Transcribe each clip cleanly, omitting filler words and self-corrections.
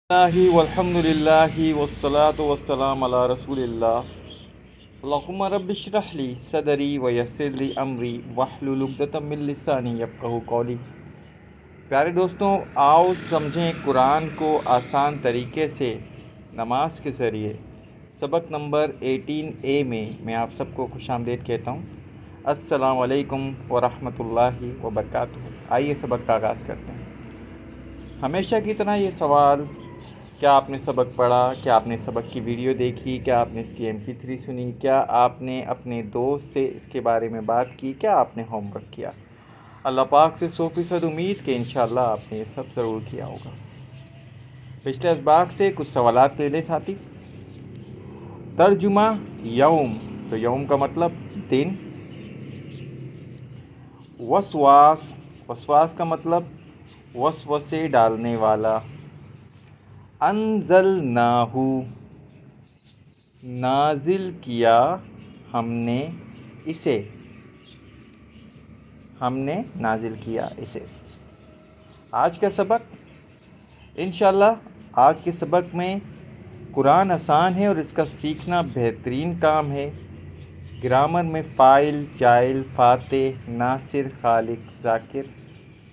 اللہ والحمد للہ والصلاة والسلام علی رسول اللہ اللہم رب اشرح لی صدری ویسر لی امری واحلل عقدۃ من لسانی یفقہوا قولی۔ پیارے دوستوں، آؤ سمجھیں قرآن کو آسان طریقے سے نماز کے ذریعے۔ سبق نمبر 18A میں آپ سب کو خوش آمدید کہتا ہوں۔ السلام علیکم ورحمۃ اللہ وبرکاتہ۔ آئیے سبق کا آغاز کرتے ہیں۔ ہمیشہ کی طرح یہ سوال: کیا آپ نے سبق پڑھا؟ کیا آپ نے سبق کی ویڈیو دیکھی؟ کیا آپ نے اس کی MP3 سنی؟ کیا آپ نے اپنے دوست سے اس کے بارے میں بات کی؟ کیا آپ نے ہوم ورک کیا؟ اللہ پاک سے 100% امید کہ انشاءاللہ آپ نے یہ سب ضرور کیا ہوگا۔ پچھلے اسباق سے کچھ سوالات لے لیں ساتھی۔ ترجمہ یوم، تو یوم کا مطلب دن۔ وسواس، وسواس کا مطلب وسوسے ڈالنے والا۔ انزلناہ، نازل کیا ہم نے اسے، ہم نے نازل کیا اسے۔ آج کا سبق انشاءاللہ، آج کے سبق میں قرآن آسان ہے اور اس کا سیکھنا بہترین کام ہے۔ گرامر میں فاعل، جائل، فاتح، ناصر، خالق، ذاکر،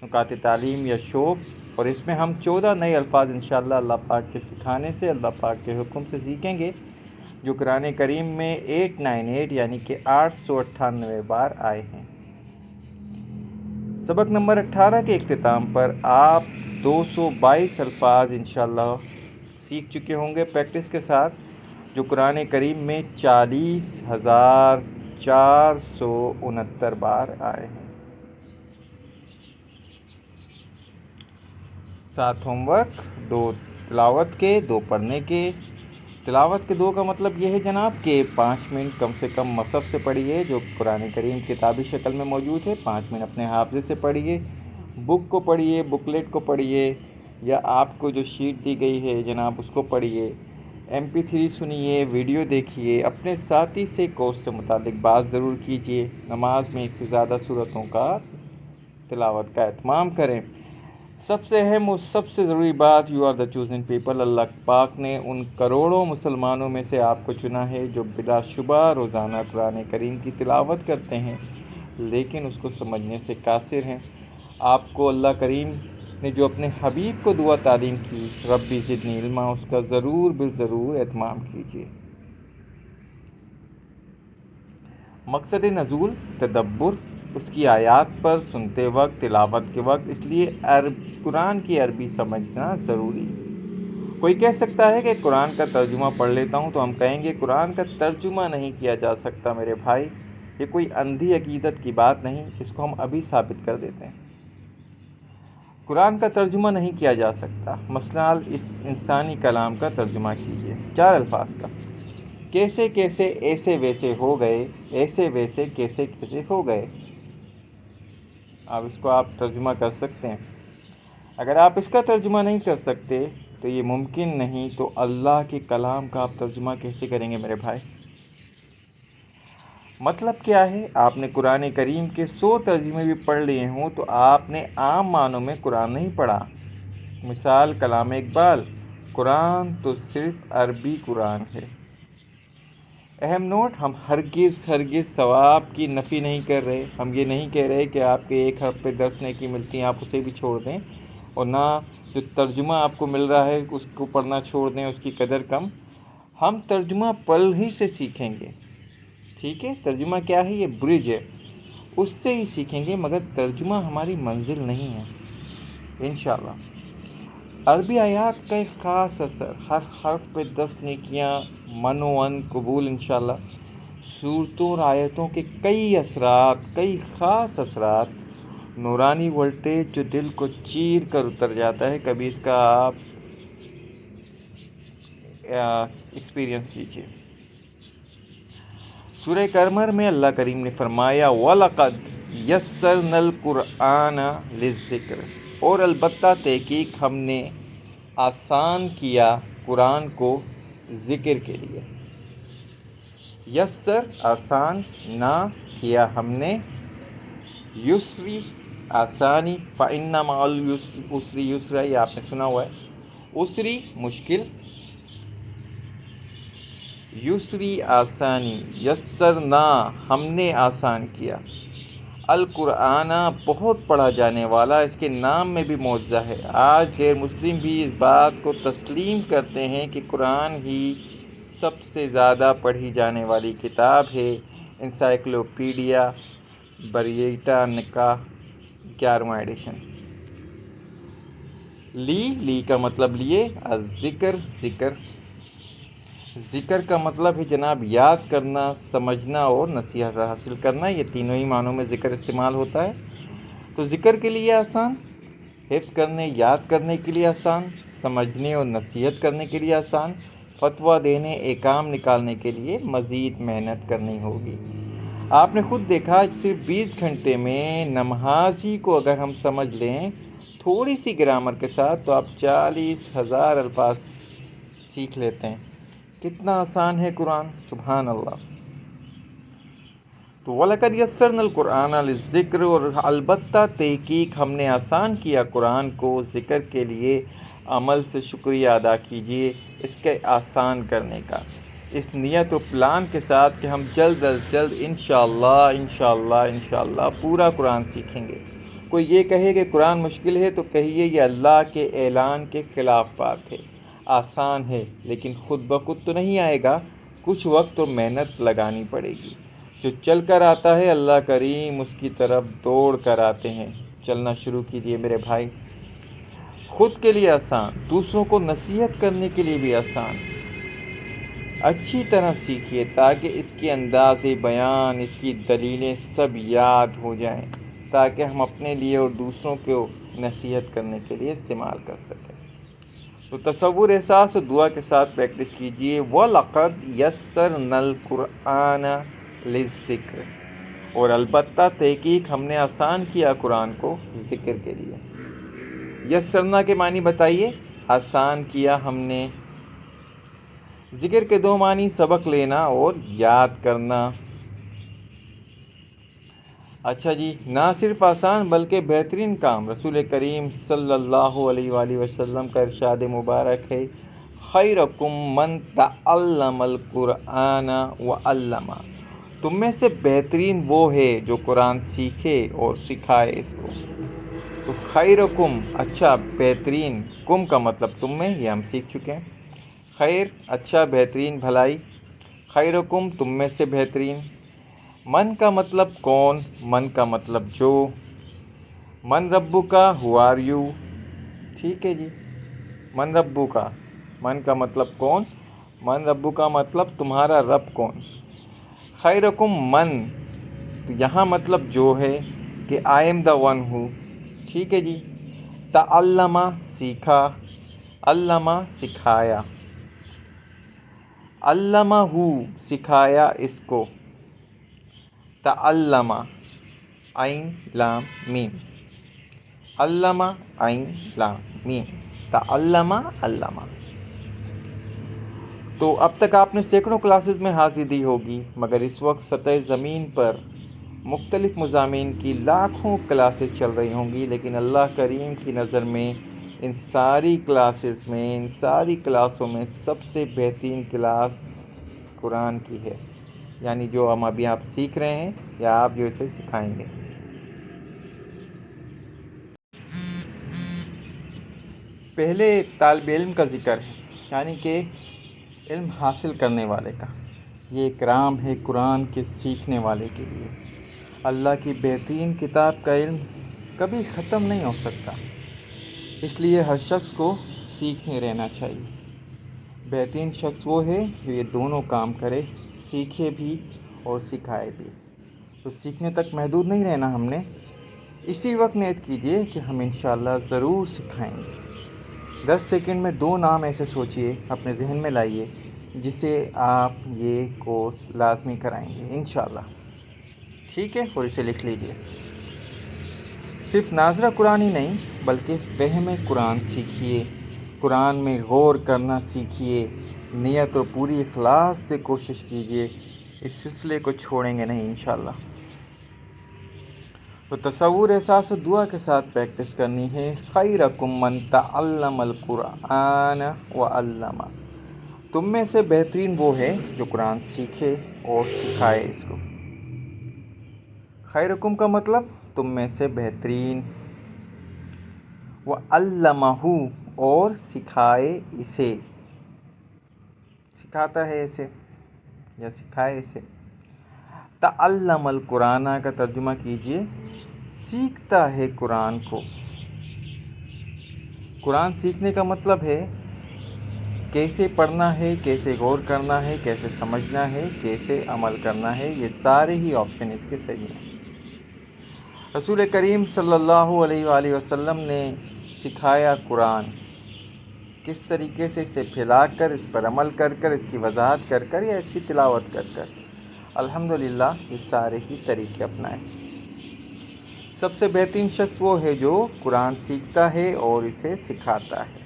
نکات تعلیم یا شوق، اور اس میں ہم 14 نئے الفاظ انشاءاللہ اللہ پاک کے سکھانے سے، اللہ پاک کے حکم سے سیکھیں گے، جو قرآن کریم میں 898 یعنی کہ 898 بار آئے ہیں۔ سبق نمبر 18 کے اختتام پر آپ 222 الفاظ انشاءاللہ سیکھ چکے ہوں گے پریکٹس کے ساتھ، جو قرآن کریم میں 40,469 بار آئے ہیں۔ 7 ہوم ورک، 2 تلاوت کے، 2 پڑھنے کے۔ تلاوت کے 2 کا مطلب یہ ہے جناب کہ 5 منٹ کم سے کم مصحف سے پڑھیے، جو قرآن کریم کتابی شکل میں موجود ہے۔ 5 منٹ اپنے حافظے سے پڑھیے، بک کو پڑھیے، بکلیٹ کو پڑھیے، یا آپ کو جو شیٹ دی گئی ہے جناب اس کو پڑھیے، MP3 سنیے، ویڈیو دیکھیے، اپنے ساتھی سے کورس سے متعلق بات ضرور کیجیے۔ نماز میں 1 سے زیادہ سورتوں کا تلاوت کا اہتمام کریں۔ سب سے اہم اور سب سے ضروری بات، you are the chosen people, اللہ پاک نے ان کروڑوں مسلمانوں میں سے آپ کو چنا ہے جو بلا شبہ روزانہ قرآن کریم کی تلاوت کرتے ہیں لیکن اس کو سمجھنے سے قاصر ہیں۔ آپ کو اللہ کریم نے جو اپنے حبیب کو دعا تعلیم کی، ربی زدنی علما، اس کا ضرور بالضرور اہتمام کیجیے۔ مقصد نزول تدبر، اس کی آیات پر سنتے وقت، تلاوت کے وقت، اس لیے قرآن کی عربی سمجھنا ضروری۔ کوئی کہہ سکتا ہے کہ قرآن کا ترجمہ پڑھ لیتا ہوں، تو ہم کہیں گے قرآن کا ترجمہ نہیں کیا جا سکتا میرے بھائی، یہ کوئی اندھی عقیدت کی بات نہیں، اس کو ہم ابھی ثابت کر دیتے ہیں۔ قرآن کا ترجمہ نہیں کیا جا سکتا، مثلا اس انسانی کلام کا ترجمہ کیجیے 4 الفاظ کا: کیسے کیسے ایسے ویسے ہو گئے، ایسے ویسے کیسے کیسے ہو گئے۔ اب اس کو آپ ترجمہ کر سکتے ہیں۔ اگر آپ اس کا ترجمہ نہیں کر سکتے تو یہ ممکن نہیں، تو اللہ کے کلام کا آپ ترجمہ کیسے کریں گے میرے بھائی؟ مطلب کیا ہے؟ آپ نے قرآن کریم کے 100 ترجمے بھی پڑھ لیے ہوں تو آپ نے عام معنوں میں قرآن نہیں پڑھا۔ مثال کلام اقبال: قرآن تو صرف عربی قرآن ہے۔ اہم نوٹ: ہم ہرگز ثواب کی نفی نہیں کر رہے، ہم یہ نہیں کہہ رہے کہ آپ کے 1 حرف پہ 10 نیکی ملتی ہیں، آپ اسے بھی چھوڑ دیں، اور نہ جو ترجمہ آپ کو مل رہا ہے اس کو پڑھنا چھوڑ دیں، اس کی قدر کم۔ ہم ترجمہ پل ہی سے سیکھیں گے، ٹھیک ہے؟ ترجمہ کیا ہے؟ یہ برج ہے، اس سے ہی سیکھیں گے، مگر ترجمہ ہماری منزل نہیں ہے انشاءاللہ۔ عربی آیات کا ایک خاص اثر، ہر حرف پہ 10 نیکیاں، من و ان قبول انشاءاللہ۔ صورتوں اور آیتوں کے کئی اثرات، کئی خاص اثرات، نورانی وولٹیج جو دل کو چیر کر اتر جاتا ہے، کبھی اس کا آپ ایکسپیرینس کیجیے۔ سورہ قمر میں اللہ کریم نے فرمایا وَلَقَدْ يَسَّرْنَا الْقُرْآنَ لِلذِّكْرِ، اور البتہ تحقیق ہم نے آسان کیا قرآن کو ذکر کے لیے۔ یسر آسان، نہ کیا ہم نے یسری آسانی، فَإِنَّ مَعَ الْعُسْرِ یسرا، یہ آپ نے سنا ہوا ہے۔ اسری مشکل، یسری آسانی، یسرنا ہم نے آسان کیا، القرآن بہت پڑھا جانے والا، اس کے نام میں بھی معجزہ ہے۔ آج غیر مسلم بھی اس بات کو تسلیم کرتے ہیں کہ قرآن ہی سب سے زیادہ پڑھی جانے والی کتاب ہے۔ انسائکلوپیڈیا بریٹانیکا 11واں ایڈیشن۔ لی کا مطلب لیے، ذکر ذکر کا مطلب ہے جناب یاد کرنا، سمجھنا اور نصیحت حاصل کرنا، یہ تینوں ہی معنوں میں ذکر استعمال ہوتا ہے۔ تو ذکر کے لیے آسان، حفظ کرنے یاد کرنے کے لیے آسان، سمجھنے اور نصیحت کرنے کے لیے آسان، فتویٰ دینے احکام نکالنے کے لیے مزید محنت کرنی ہوگی۔ آپ نے خود دیکھا صرف 20 گھنٹے میں نماز ہی کو اگر ہم سمجھ لیں تھوڑی سی گرامر کے ساتھ تو آپ 40,000 الفاظ سیکھ لیتے ہیں۔ کتنا آسان ہے قرآن، سبحان اللہ۔ تو وَلَقَدْ يَسَّرْنَا الْقُرْآنَ لِلذِّكْرِ، اور البتہ تحقیق ہم نے آسان کیا قرآن کو ذکر کے لیے۔ عمل سے شکریہ ادا کیجیے اس کے آسان کرنے کا، اس نیت و پلان کے ساتھ کہ ہم جلد از جلد انشاءاللہ پورا قرآن سیکھیں گے۔ کوئی یہ کہے کہ قرآن مشکل ہے تو کہیے یہ اللہ کے اعلان کے خلاف بات ہے۔ آسان ہے لیکن خود بخود تو نہیں آئے گا، کچھ وقت اور محنت لگانی پڑے گی۔ جو چل کر آتا ہے اللہ کریم اس کی طرف دوڑ کر آتے ہیں۔ چلنا شروع کیجئے میرے بھائی۔ خود کے لیے آسان، دوسروں کو نصیحت کرنے کے لیے بھی آسان۔ اچھی طرح سیکھیے تاکہ اس کے انداز بیان، اس کی دلیلیں سب یاد ہو جائیں، تاکہ ہم اپنے لیے اور دوسروں کو نصیحت کرنے کے لیے استعمال کر سکیں۔ تو تصور، احساس اور دعا کے ساتھ پریکٹس کیجیے۔ وَلَقَدْ يَسَّرْنَا الْقُرْآنَ لِلذِّكْرِ، اور البتہ تحقیق ہم نے آسان کیا قرآن کو ذکر کے لیے۔ یسرنا کے معنی بتائیے، آسان کیا ہم نے۔ ذکر کے دو معنی، سبق لینا اور یاد کرنا۔ اچھا جی، نہ صرف آسان بلکہ بہترین کام۔ رسول کریم صلی اللہ علیہ وآلہ وسلم کا ارشاد مبارک ہے، خیرکم من تعلم القرآن وعلمہ، تم میں سے بہترین وہ ہے جو قرآن سیکھے اور سکھائے اس کو۔ تو خیرکم، اچھا بہترین، کم کا مطلب تم میں، یہ ہم سیکھ چکے ہیں۔ خیر اچھا، بہترین بھلائی، خیرکم تم میں سے بہترین۔ من کا مطلب کون، من کا مطلب جو، من ربو کا، ہو آر یو، ٹھیک ہے جی۔ من ربو کا، من کا مطلب کون، من ربو کا مطلب تمہارا رب کون۔ خیرکم من، تو یہاں مطلب جو ہے کہ آئی ایم دا ون ہو، ٹھیک ہے جی۔ تعلمہ سیکھا، علمہ سکھایا، علمہ ہو سکھایا اس کو، تعلمہ عین لام میم، علمہ عین لام میم، تعلمہ علمہ۔ تو اب تک آپ نے سینکڑوں کلاسز میں حاضری دی ہوگی، مگر اس وقت سطح زمین پر مختلف مضامین کی لاکھوں کلاسز چل رہی ہوں گی، لیکن اللہ کریم کی نظر میں ان ساری کلاسز میں، ان ساری کلاسوں میں سب سے بہترین کلاس قرآن کی ہے، یعنی جو ہم ابھی آپ سیکھ رہے ہیں یا آپ جو اسے سکھائیں گے۔ پہلے طالب علم کا ذکر ہے، یعنی کہ علم حاصل کرنے والے کا۔ یہ اکرام ہے قرآن کے سیکھنے والے کے لیے۔ اللہ کی بہترین کتاب کا علم کبھی ختم نہیں ہو سکتا، اس لیے ہر شخص کو سیکھنے رہنا چاہیے۔ بہترین شخص وہ ہے جو یہ دونوں کام کرے، سیکھے بھی اور سکھائے بھی۔ تو سیکھنے تک محدود نہیں رہنا ہم نے، اسی وقت نیت کیجئے کہ ہم انشاءاللہ ضرور سکھائیں گے۔ 10 سیکنڈ میں 2 نام ایسے سوچئے، اپنے ذہن میں لائیے جسے آپ یہ کورس لازمی کرائیں گے انشاءاللہ، ٹھیک ہے؟ اور اسے لکھ لیجئے۔ صرف ناظرہ قرآن ہی نہیں بلکہ فہم قرآن سیکھیے، قرآن میں غور کرنا سیکھیے، نیت اور پوری اخلاص سے کوشش کیجئے، اس سلسلے کو چھوڑیں گے نہیں انشاءاللہ۔ تو تصور احساس و دعا کے ساتھ پریکٹس کرنی ہے. خیرکم من تعلم القرآن وعلمہ. تم میں سے بہترین وہ ہے جو قرآن سیکھے اور سکھائے اس کو. خیرکم کا مطلب تم میں سے بہترین، وعلمہ اور سکھائے اسے، سکھاتا ہے اسے یا سکھائے اسے. تعلم القرآن کا ترجمہ کیجئے سیکھتا ہے قرآن کو. قرآن سیکھنے کا مطلب ہے کیسے پڑھنا ہے، کیسے غور کرنا ہے، کیسے سمجھنا ہے، کیسے عمل کرنا ہے. یہ سارے ہی آپشن اس کے صحیح ہیں. رسول کریم صلی اللہ علیہ وآلہ وسلم نے سکھایا قرآن کس طریقے سے، اسے پھیلا کر، اس پر عمل کر کر، اس کی وضاحت کر کر یا اس کی تلاوت کر کر. الحمدللہ یہ سارے ہی طریقے اپنائے. سب سے بہترین شخص وہ ہے جو قرآن سیکھتا ہے اور اسے سکھاتا ہے.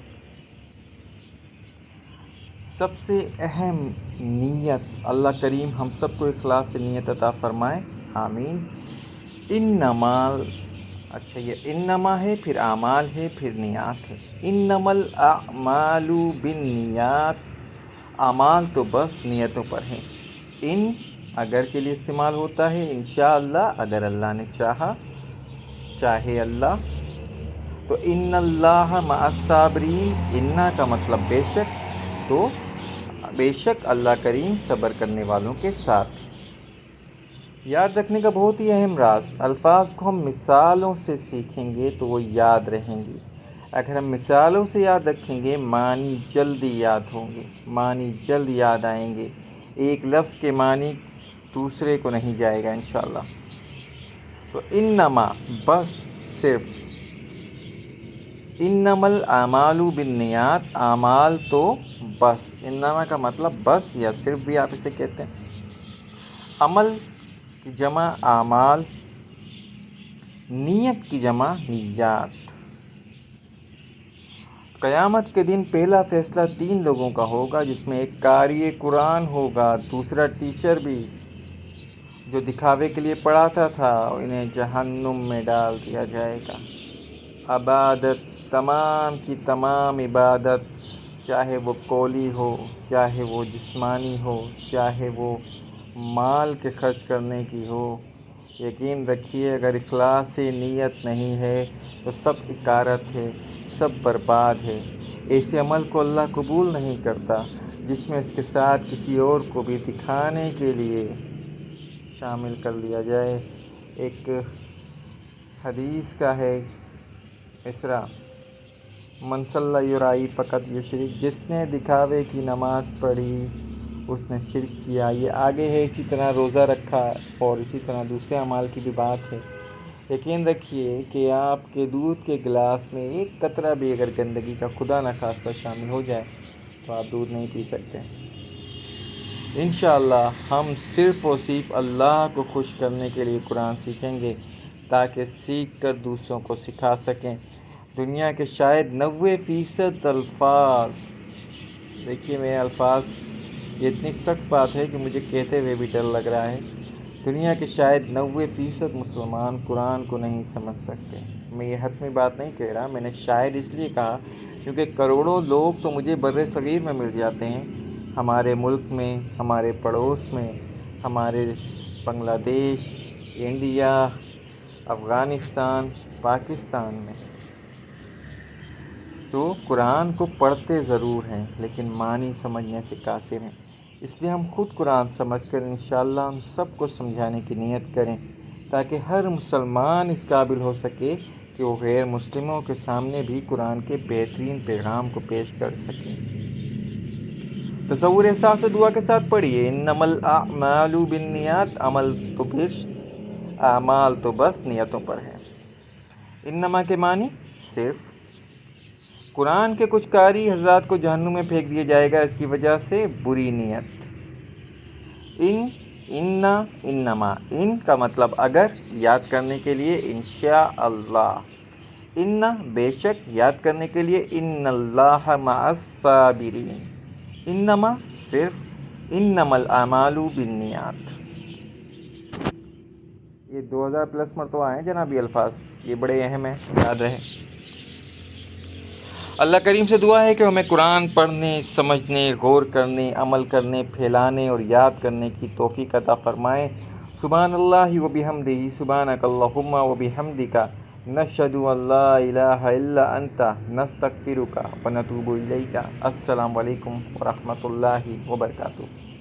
سب سے اہم نیت، اللہ کریم ہم سب کو اخلاص سے نیت عطا فرمائے، آمین. انما، اچھا یہ انما ہے، پھر اعمال ہے، پھر نیات ہے. انما الاعمال بالنیات. اعمال تو بس نیتوں پر ہیں. ان اگر کے لیے استعمال ہوتا ہے، انشاءاللہ اگر اللہ نے چاہا، چاہے اللہ. تو ان اللہ مع الصابرین. انا کا مطلب بے شک، تو بے شک اللہ کریم صبر کرنے والوں کے ساتھ. یاد رکھنے کا بہت ہی اہم راز، الفاظ کو ہم مثالوں سے سیکھیں گے تو وہ یاد رہیں گی. اگر ہم مثالوں سے یاد رکھیں گے معنی جلدی یاد ہوں گے، معنی جلد یاد آئیں گے. ایک لفظ کے معنی دوسرے کو نہیں جائے گا انشاءاللہ. تو انما بس صرف، انما الاعمال بالنیات. اعمال تو بس، انما کا مطلب بس یا صرف بھی آپ اسے کہتے ہیں. عمل کی جمع اعمال، نیت کی جمع نیات. قیامت کے دن پہلا فیصلہ 3 لوگوں کا ہوگا، جس میں ایک قاری قرآن ہوگا، دوسرا ٹیچر بھی جو دکھاوے کے لیے پڑھاتا تھا، انہیں جہنم میں ڈال دیا جائے گا. عبادت، تمام کی تمام عبادت، چاہے وہ قولی ہو، چاہے وہ جسمانی ہو، چاہے وہ مال کے خرچ کرنے کی ہو، یقین رکھیے اگر اخلاص سے نیت نہیں ہے تو سب اکارت ہے، سب برباد ہے. ایسے عمل کو اللہ قبول نہیں کرتا جس میں اس کے ساتھ کسی اور کو بھی دکھانے کے لیے شامل کر لیا جائے. ایک حدیث کا ہے اسرا، من صلی یرائی فقط یشرک. جس نے دکھاوے کی نماز پڑھی اس نے شرک کیا. یہ آگے ہے. اسی طرح روزہ رکھا اور اسی طرح دوسرے اعمال کی بھی بات ہے. یقین رکھیے کہ آپ کے دودھ کے گلاس میں ایک قطرہ بھی اگر گندگی کا خدا نخواستہ شامل ہو جائے تو آپ دودھ نہیں پی سکتے. انشاءاللہ ہم صرف اور صرف اللہ کو خوش کرنے کے لیے قرآن سیکھیں گے تاکہ سیکھ کر دوسروں کو سکھا سکیں. دنیا کے شاید 90% الفاظ، دیکھیے میرے الفاظ، یہ اتنی سخت بات ہے کہ مجھے کہتے ہوئے بھی ڈر لگ رہا ہے. دنیا کے شاید 90% مسلمان قرآن کو نہیں سمجھ سکتے. میں یہ حتمی بات نہیں کہہ رہا، میں نے شاید اس لیے کہا کیونکہ کروڑوں لوگ تو مجھے بر صغیر میں مل جاتے ہیں، ہمارے ملک میں، ہمارے پڑوس میں، ہمارے بنگلہ دیش، انڈیا، افغانستان، پاکستان میں. تو قرآن کو پڑھتے ضرور ہیں لیکن معنی سمجھنے سے قاصر ہیں. اس لیے ہم خود قرآن سمجھ کر انشاءاللہ ہم سب کو سمجھانے کی نیت کریں تاکہ ہر مسلمان اس قابل ہو سکے کہ وہ غیر مسلموں کے سامنے بھی قرآن کے بہترین پیغام کو پیش کر سکے. تصور احساس و دعا کے ساتھ پڑھیے. انما الاعمال بالنیات. اعمال تو بس نیتوں پر ہے. انما کے معنی صرف. قرآن کے کچھ قاری حضرات کو جہنم میں پھینک دیا جائے گا اس کی وجہ سے بری نیت. انما، ان کا مطلب اگر، یاد کرنے کے لیے انشاءاللہ. ان بے شک، یاد کرنے کے لیے ان اللہ مع الصابرین. انما صرف. انما الاعمال بالنیات. یہ 2000+ مرتبہ ہیں جناب یہ الفاظ، یہ بڑے اہم ہیں، یاد رہے۔ اللہ کریم سے دعا ہے کہ ہمیں قرآن پڑھنے، سمجھنے، غور کرنے، عمل کرنے، پھیلانے اور یاد کرنے کی توفیق عطا فرمائے۔ سبحان اللہ و بحمدہ، سبحانک اللہم و بحمدک، نشہد ان لا الہ الا انت، نستغفرک و نتوب الیک۔ السلام علیکم ورحمۃ اللہ وبرکاتہ۔